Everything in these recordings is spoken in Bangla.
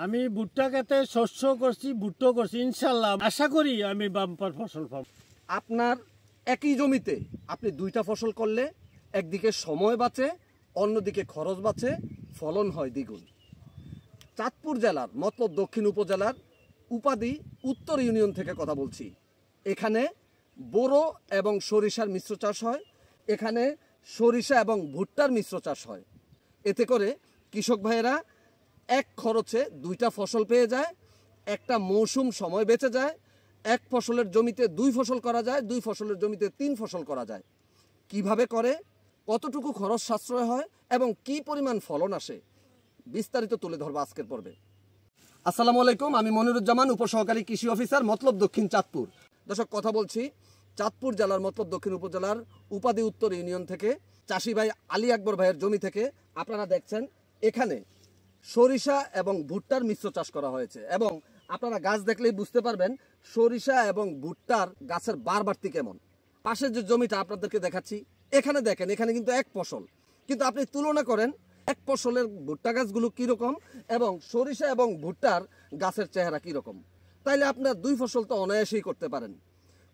আমি ভুট্টা খেতে শস্য করছি, ভুট্টো করছি, ইনশাল্লাহ আশা করি আমি বাম্পার ফসল পাব। আপনার একই জমিতে আপনি দুইটা ফসল করলে একদিকে সময় বাঁচে, অন্যদিকে খরচ বাঁচে, ফলন হয় দ্বিগুণ। চাঁদপুর জেলার মতলব দক্ষিণ উপজেলার উপাধি উত্তর ইউনিয়ন থেকে কথা বলছি। এখানে বোরো এবং সরিষার মিশ্র চাষ হয়, এখানে সরিষা এবং ভুট্টার মিশ্র চাষ হয়। এতে করে কৃষক ভাইয়েরা এক খরচে দুইটা ফসল পেয়ে যায়, একটা মৌসুম সময় বেঁচে যায়, এক ফসলের জমিতে দুই ফসল করা যায়, দুই ফসলের জমিতে তিন ফসল করা যায়। কিভাবে করে, কতটুকু খরচ সাশ্রয় হয় এবং কি পরিমাণ ফলন আসে, বিস্তারিত তুলে ধরবো আজকের পর্বে। আসসালামু আলাইকুম, আমি মনিরুজ্জামান, উপসহকারী কৃষি অফিসার, মতলব দক্ষিণ চাঁদপুর। দর্শক, কথা বলছি চাঁদপুর জেলার মতলব দক্ষিণ উপজেলার উপাধি উত্তর ইউনিয়ন থেকে, চাষি ভাই আলী আকবর ভাইয়ের জমি থেকে। আপনারা দেখছেন এখানে সরিষা এবং ভুট্টার মিশ্র চাষ করা হয়েছে এবং আপনারা গাছ দেখলেই বুঝতে পারবেন সরিষা এবং ভুট্টার গাছের বাড়তি কেমন। পাশের যে জমিটা আপনাদেরকে দেখাচ্ছি, এখানে দেখেন, এখানে কিন্তু এক ফসল, কিন্তু আপনি তুলনা করেন এক ফসলের ভুট্টা গাছগুলো কীরকম এবং সরিষা এবং ভুট্টার গাছের চেহারা কীরকম, তাইলে আপনার দুই ফসল তো অনায়াসেই করতে পারেন।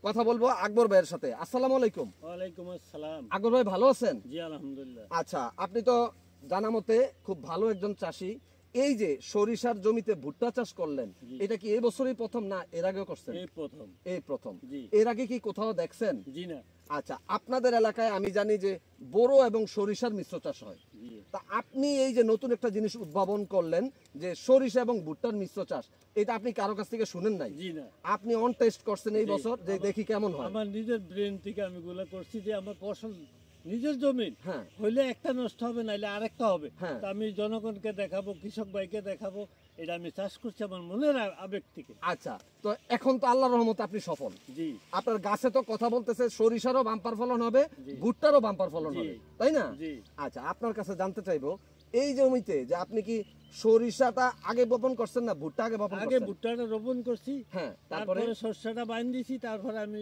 কথা বলবো আকবর ভাইয়ের সাথে। আসসালামু আলাইকুম। ওয়ালাইকুম আসসালাম। আকবর ভাই, ভালো আছেন? জি আলহামদুলিল্লাহ। আচ্ছা, আপনি তো জানা মতে খুব ভালো একজন চাষি। এই যে সরিষার জমিতে ভুট্টা চাষ করলেন, এটা কি এই বছরই প্রথম না এর আগেও করছেন? এই প্রথম। এর আগে কি কোথাও দেখছেন? জি না। আচ্ছা, আপনাদের এলাকায় আমি জানি যে বোরো এবং সরিষার মিশ্র চাষ হয়, তা আপনি এই যে নতুন একটা জিনিস উদ্ভাবন করলেন যে সরিষা এবং ভুট্টার মিশ্র চাষ, এটা আপনি কারো কাছ থেকে শুনেন নাই? জি না। আপনি অন টেস্ট করছেন এই বছর যে দেখি কেমন হয়। আমার নিজের ব্রেন থেকে আমি গুলা করছি যে আমার ফসল নিজের জমিন হ্যাঁ হইলে একটা নষ্ট হবে, নাইলে আরেকটা হবে। হ্যাঁ। তা আমি জনগণকে দেখাবো, কৃষক ভাইকে দেখাবো, এটা আমি চাষ করছি আমার মনের আবেগ থেকে। আচ্ছা, তো এখন তো আল্লাহর রহমতে আপনি সফল। জি। আপনার গাছে তো কথা বলতেছে সরিষারও বাম্পার ফলন হবে, ভুট্টারও বাম্পার ফলন হবে, তাই না? জি। আচ্ছা, আপনার কাছে জানতে চাইবো এই জমিতে যে আপনি কি সরিষাটা আগে বপন করছেন না ভুট্টা আগে বপন করছেন? আগে ভুট্টাটা রোপণ করছি, হ্যাঁ, তারপরে সরষাটা বাইন দিছি, তারপরে আমি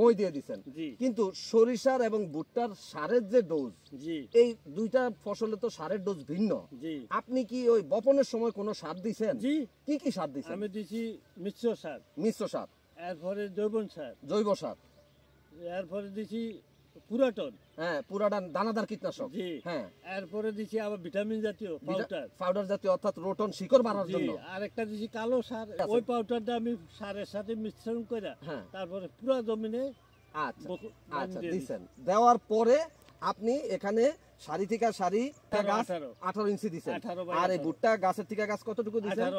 মই দিয়ে দিয়েছেন। জি। কিন্তু সরিষার এবং ভুট্টার সারের যে ডোজ, জি, এই দুইটা ফসলে তো সারের ডোজ ভিন্ন। জি। আপনি কি ওই বপনের সময় কোনো সার দিয়েছেন? জি। কি সার দিয়েছেন? আমি দিছি মিশ্র সার, এরপরে জৈব সার, এরপরে দিছি পুরাটন, হ্যাঁ পুরাটন দানাদার কীটনাশক, জি হ্যাঁ, এরপরে দিছি আবার ভিটামিন জাতীয় পাউডার জাতীয়, অর্থাৎ রোটন শিকড় বাড়ার জন্য। আর একটা দিছি কালো সার, ওই পাউডারটা আমি সারের সাথে মিশ্রণ করে তারপরে পুরো জমিনে আচ্ছা দিছেন। দেওয়ার পরে আপনি এখানে সারি থেকে সারি গাছ 18 ইঞ্চি দিছেন, আর এই ভুট্টা গাছের থেকে গাছ কতটুকু দিছেন?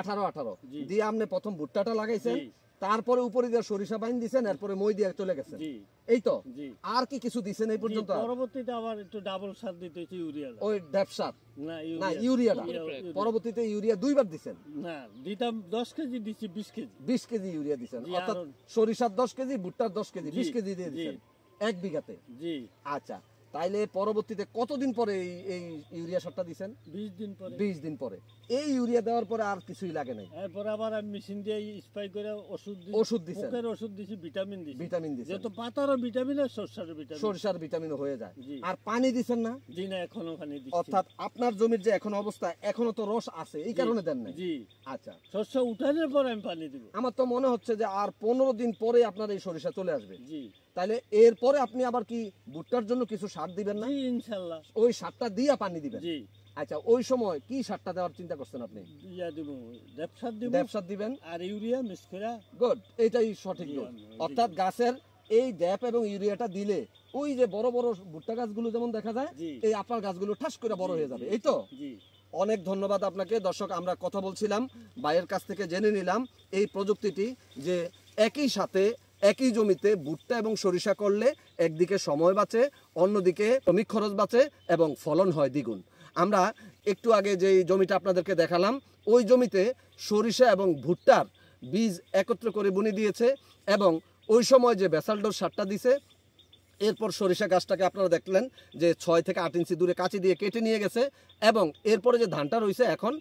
18 দিয়ে আপনি প্রথম ভুট্টাটা লাগাইছেন, তারপরে উপরে দিয়ে সরিষা বাইন দিছেন, এরপরে মই দিয়ে চলে গেছেন, এই তো? আর কি কিছু দিছেন এই পর্যন্ত? পরবর্তীতে আবার একটু ডাবল সার দিতেছি, ইউরিয়া, ওই ড্যাপ সার না, ইউরিয়াটা পরবর্তীতে ইউরিয়া দুইবার দিছেন? না, দিতাম 10 কেজি দিছি, 20 কেজি ইউরিয়া দিছেন, অর্থাৎ সরিষার 10 কেজি, ভুট্টার 10 কেজি, 20 কেজি দিয়ে দিছেন এক বিঘাতে। জি। আচ্ছা, তাইলে পরবর্তীতে কতদিন পরে এই ইউরিয়া সারটা দিছেন? 20 দিন পরে। এই ইউরিয়া দেওয়ার পরে আর কিছুই লাগে নাই? এরপর আবার আমি মেশিন দিয়ে স্প্রে করে ওষুধ দিছি, ওষুধ দিছি, ভিটামিন দিছি, যত পাতারও ভিটামিন আর সরষার ভিটামিন হয়ে যায়। আর পানি দিছেন না? জি না, এখনো পানি দিচ্ছি। অর্থাৎ আপনার জমির যে এখন অবস্থা, এখনো তো রস আছে, এই কারণে দেন না? জি। আচ্ছা, শস্য উঠানোর পর আমি পানি দিব। আমার তো মনে হচ্ছে যে আর 15 দিন পরে আপনার এই সরিষা চলে আসবে। জি। তাহলে এরপরে আপনি আবার কি ভুট্টার জন্য কিছু সার দিবেন না? জি ইনশাআল্লাহ। ওই সারটা দিয়ে পানি দিবেন? জি। আচ্ছা, ওই সময় কি সারটা দেওয়ার চিন্তা করছেন আপনি? ড্যাপ সার দিবেন আর ইউরিয়া মিক্স করে। গুড, এটাই সঠিক ডোজ। অর্থাৎ গাছের এই ড্যাপ এবং ইউরিয়াটা দিলে ওই যে বড় বড় ভুট্টা গাছগুলো যেমন দেখা যায়, এই আপনার গাছগুলো ঠাস করে বড় হয়ে যাবে, এই তো? জি। অনেক ধন্যবাদ আপনাকে। দর্শক, আমরা কথা বলছিলাম, ভাইয়ের কাছ থেকে জেনে নিলাম এই প্রযুক্তিটি, যে একই সাথে একই জমিতে ভুট্টা এবং সরিষা করলে একদিকে সময় বাঁচে, অন্যদিকে শ্রমিক খরচ বাঁচে এবং ফলন হয় দ্বিগুণ। আমরা একটু আগে যে জমিটা আপনাদেরকে দেখালাম, ওই জমিতে সরিষা এবং ভুট্টার বীজ একত্র করে বুনে দিয়েছে এবং ওই সময় যে বেসালডোর সারটা দিছে, এরপর সরিষা গাছটাকে আপনারা দেখলেন যে 6 থেকে 8 ইঞ্চি দূরে কাঁচি দিয়ে কেটে নিয়ে গেছে এবং এরপরে যে ধানটা রয়েছে, এখন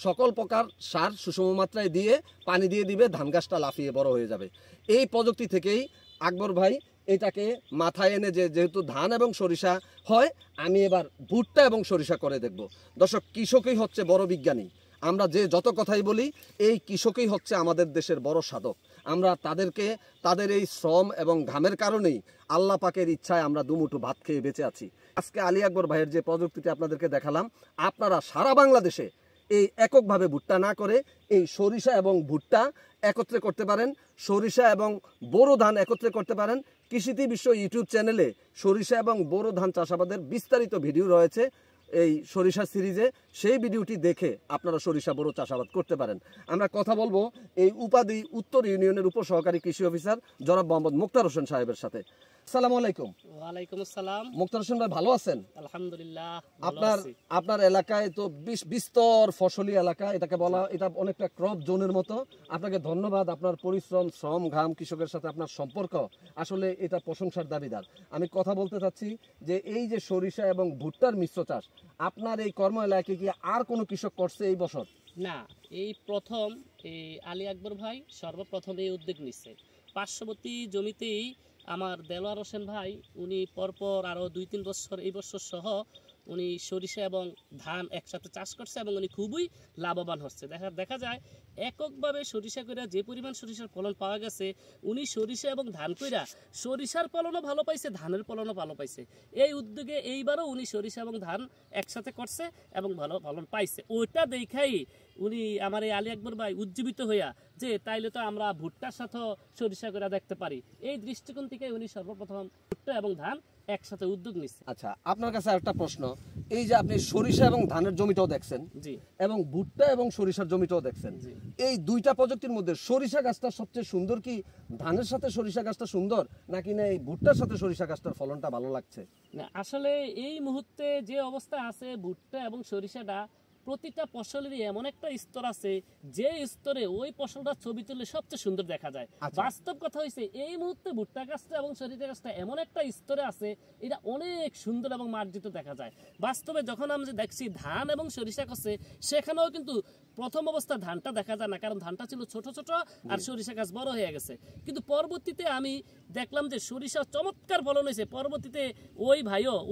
সকল প্রকার সার সুষম মাত্রায় দিয়ে পানি দিয়ে দিবে, ধান গাছটা লাফিয়ে বড় হয়ে যাবে। এই প্রযুক্তি থেকেই আকবর ভাই এটাকে মাথায় এনে যেহেতু ধান এবং সরিষা হয়, আমি এবার ভুট্টা এবং সরিষা করে দেখব। দর্শক, কৃষকই হচ্ছে বড় বিজ্ঞানী। আমরা যে যত কথাই বলি, এই কৃষকই হচ্ছে আমাদের দেশের বড় সাধক। আমরা তাদের এই শ্রম এবং ঘামের কারণেই আল্লাহ পাকের ইচ্ছায় আমরা দুমুঠো ভাত খেয়ে বেঁচে আছি। আজকে আলী আকবর ভাইয়ের যে প্রযুক্তিটি আপনাদেরকে দেখালাম, আপনারা সারা বাংলাদেশে এই এককভাবে ভুট্টা না করে এই সরিষা এবং ভুট্টা একত্রে করতে পারেন, সরিষা এবং বোরো ধান একত্রে করতে পারেন। কৃষিতে বিশ্ব ইউটিউব চ্যানেলে সরিষা এবং বোরো ধান চাষাবাদের বিস্তারিত ভিডিও রয়েছে এই সরিষা সিরিজে, সেই ভিডিওটি দেখে আপনারা সরিষা বোরো চাষাবাদ করতে পারেন। আমরা কথা বলবো এই উপাধি উত্তর ইউনিয়নের উপসহকারী কৃষি অফিসার জনাব মোহাম্মদ মুক্তার হোসেন সাহেবের সাথে। আসসালামু আলাইকুম। ওয়ালাইকুম আসসালাম। মুক্তার হোসেন ভাই ভালো আছেন? আলহামদুলিল্লাহ। আপনার এলাকায় তো বিস্তর ফসলি এলাকা, এটাকে বলা, এটা অনেকটা ক্রপ জোনের মতো। আপনাকে ধন্যবাদ। আপনার পরিশ্রম, শ্রম, ঘাম, কৃষকের সাথে আপনার সম্পর্ক আসলে এটা প্রশংসার দাবিদার। আমি কথা বলতে চাচ্ছি যে এই যে সরিষা এবং ভুট্টার মিশ্র চাষ, আপনার এই কর্ম এলাকায় কি আর কোনো কৃষক করছে এই বছর? না, এই প্রথম এই আলী আকবর ভাই সর্বপ্রথম এই উদ্যোগ নিচ্ছে। পার্শ্ববর্তী জমিতেই আমার দেলোয়ার হোসেন ভাই, উনি পরপর আরও 2-3 বছর এই বছর সহ উনি সরিষা এবং ধান একসাথে চাষ করছে এবং উনি খুবই লাভবান হচ্ছে। দেখা যায় এককভাবে সরিষা কইরা যে পরিমাণ সরিষার ফলন পাওয়া গেছে, উনি সরিষা এবং ধান কইরা সরিষার ফলনও ভালো পাইছে, ধানের ফলনও ভালো পাইছে। এই উদ্যোগে এইবারও উনি সরিষা এবং ধান একসাথে করছে এবং ভালো ফলন পাইছে। ওইটা দেখাই উনি আমার এই আলী আকবর ভাই উজ্জীবিত হইয়া যে তাইলে তো আমরা ভুট্টার সাথে সরিষা করে দেখতে পারি, এই দৃষ্টিকোণ থেকে উনি সর্বপ্রথম ভুট্টা এবং ধান একসাথে উদ্যোগ নিচ্ছে। আচ্ছা, আপনার কাছে একটা প্রশ্ন, এই যে আপনি সরিষা এবং ধানের জমিটাও দেখছেন, জি, এবং ভুট্টা এবং সরিষার জমিটাও দেখছেন, এই দুইটা প্রযুক্তির মধ্যে সরিষা গাছটা সবচেয়ে সুন্দর কি ধানের সাথে সরিষা গাছটা সুন্দর, নাকি না এই ভুট্টার সাথে সরিষা গাছটার ফলনটা ভালো লাগছে? না, আসলে এই মুহূর্তে যে অবস্থা আছে, ভুট্টা এবং সরিষাটা প্রতিটা ফসলেরই এমন একটা স্তর আছে যে স্তরে ওই ফসলটা ছবি তুললে সবচেয়ে সুন্দর দেখা যায়। বাস্তব কথা হয়েছে এই মুহূর্তে ভুট্টা গাছটা এবং সরিষা গাছটা এমন একটা স্তরে আছে, এটা অনেক সুন্দর এবং মার্জিত দেখা যায়। বাস্তবে যখন আমি দেখছি ধান এবং সরিষা করছে, সেখানেও কিন্তু প্রথম অবস্থা ধানটা দেখা যায় না, কারণ ধানটা ছিল ছোট ছোট আর সরিষা গাছ বড় হয়ে গেছে। কিন্তু পরবর্তীতে আমি দেখলাম যে সরিষা চমৎকার ফলন হয়েছে। পরবর্তীতে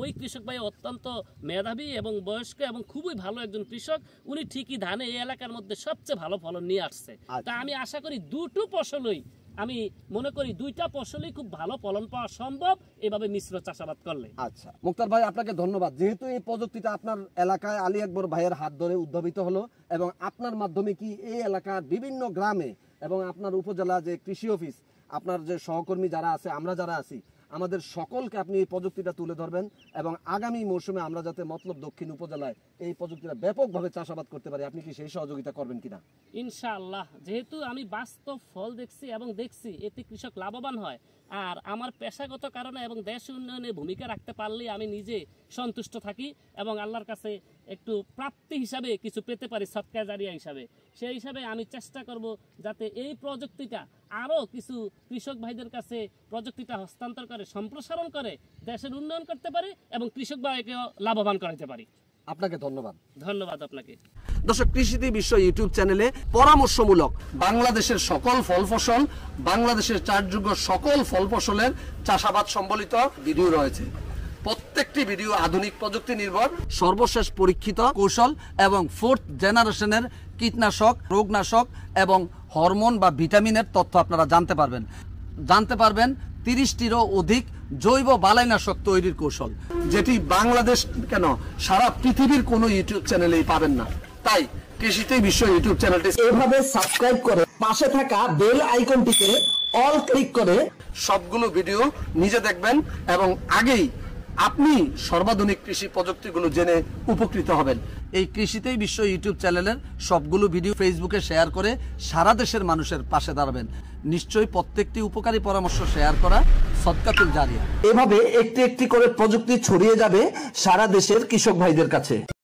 ওই কৃষক ভাই অত্যন্ত মেধাবী এবং বয়স্ক এবং খুবই ভালো একজন কৃষক, উনি ঠিকই ধানে এই এলাকার মধ্যে সবচেয়ে ভালো ফলন নিয়ে আসছে। তা আমি আশা করি দুটো ফসলই, আমি মনে করি দুইটা ফসলই খুব ভালো ফলন পাওয়া সম্ভব এভাবে মিশ্র চাষাবাদ করলে। আচ্ছা মুক্তার ভাই, আপনাকে ধন্যবাদ। যেহেতু এই প্রযুক্তিটা আপনার এলাকায় আলী আকবর ভাইয়ের হাত ধরে উদ্ভাবিত হলো এবং আপনার মাধ্যমে কি এই এলাকার বিভিন্ন গ্রামে এবং আপনার উপজেলা যে কৃষি অফিস, আপনার যে সহকর্মী যারা আছে, আমরা যারা আছি, আমাদের সকলকে আপনি এই প্রযুক্তিটা তুলে ধরবেন এবং আগামী মৌসুমে আমরা যাতে মতলব দক্ষিণ উপজেলায় এই প্রযুক্তিটা ব্যাপকভাবে চাষাবাদ করতে পারি, আপনি কি সেই সহযোগিতা করবেন কিনা? ইনশাআল্লাহ, যেহেতু আমি বাস্তব ফল দেখছি এবং দেখছি এতে কৃষক লাভবান হয়, আর আমার পেশাগত কারণে এবং দেশ উন্নয়নে ভূমিকা রাখতে পারলে আমি নিজে সন্তুষ্ট থাকি এবং আল্লাহর কাছে একটু প্রাপ্তি হিসাবে কিছু পেতে পারি সদকা জারিয়া হিসাবে। সেই হিসাবে আমি চেষ্টা করব যাতে এই প্রযুক্তিটা আরও কিছু কৃষক ভাইদের কাছে প্রযুক্তিটা হস্তান্তর করে, সম্প্রসারণ করে দেশের উন্নয়ন করতে পারি এবং কৃষক ভাইকেও লাভবান করাতে পারি। আপনাকে ধন্যবাদ। ধন্যবাদ আপনাকে। দর্শক, কৃষিতে বিশ্ব ইউটিউব চ্যানেলে পরামর্শমূলক বাংলাদেশের সকল ফল ফসল, বাংলাদেশের চাষযোগ্য সকল ফল ফসলের চাষাবাদ সম্বলিত ভিডিও রয়েছে। প্রত্যেকটি ভিডিও আধুনিক প্রযুক্তি নির্ভর, সর্বশেষ পরীক্ষিত কৌশল এবং 4th জেনারেশনের কীটনাশক, রোগনাশক এবং হরমোন বা ভিটামিনের তথ্য আপনারা জানতে পারবেন 30টিরও অধিক জৈব বালাইনাশক তৈরির কৌশল, যেটি বাংলাদেশ কেন সারা পৃথিবীর কোনো ইউটিউব চ্যানেলেই পাবেন না। তাই কৃষিতে বিশ্ব ইউটিউব চ্যানেলটি এভাবে সাবস্ক্রাইব করে পাশে থাকা বেল আইকনটিতে অল ক্লিক করে সবগুলো ভিডিও নিজে দেখবেন এবং আগেই আপনি সর্বাধুনিক কৃষি প্রযুক্তিগুলো জেনে উপকৃত হবেন। এই কৃষিতেই বিশ্ব ইউটিউব চ্যানেলের সবগুলো ভিডিও ফেসবুকে শেয়ার করে সারা দেশের মানুষের পাশে দাঁড়াবেন। নিশ্চয়ই প্রত্যেকটি উপকারী পরামর্শ শেয়ার করা সদকাতুল জারিয়া। এভাবে একটি একটি করে প্রযুক্তি ছড়িয়ে যাবে সারা দেশের কৃষক ভাইদের কাছে।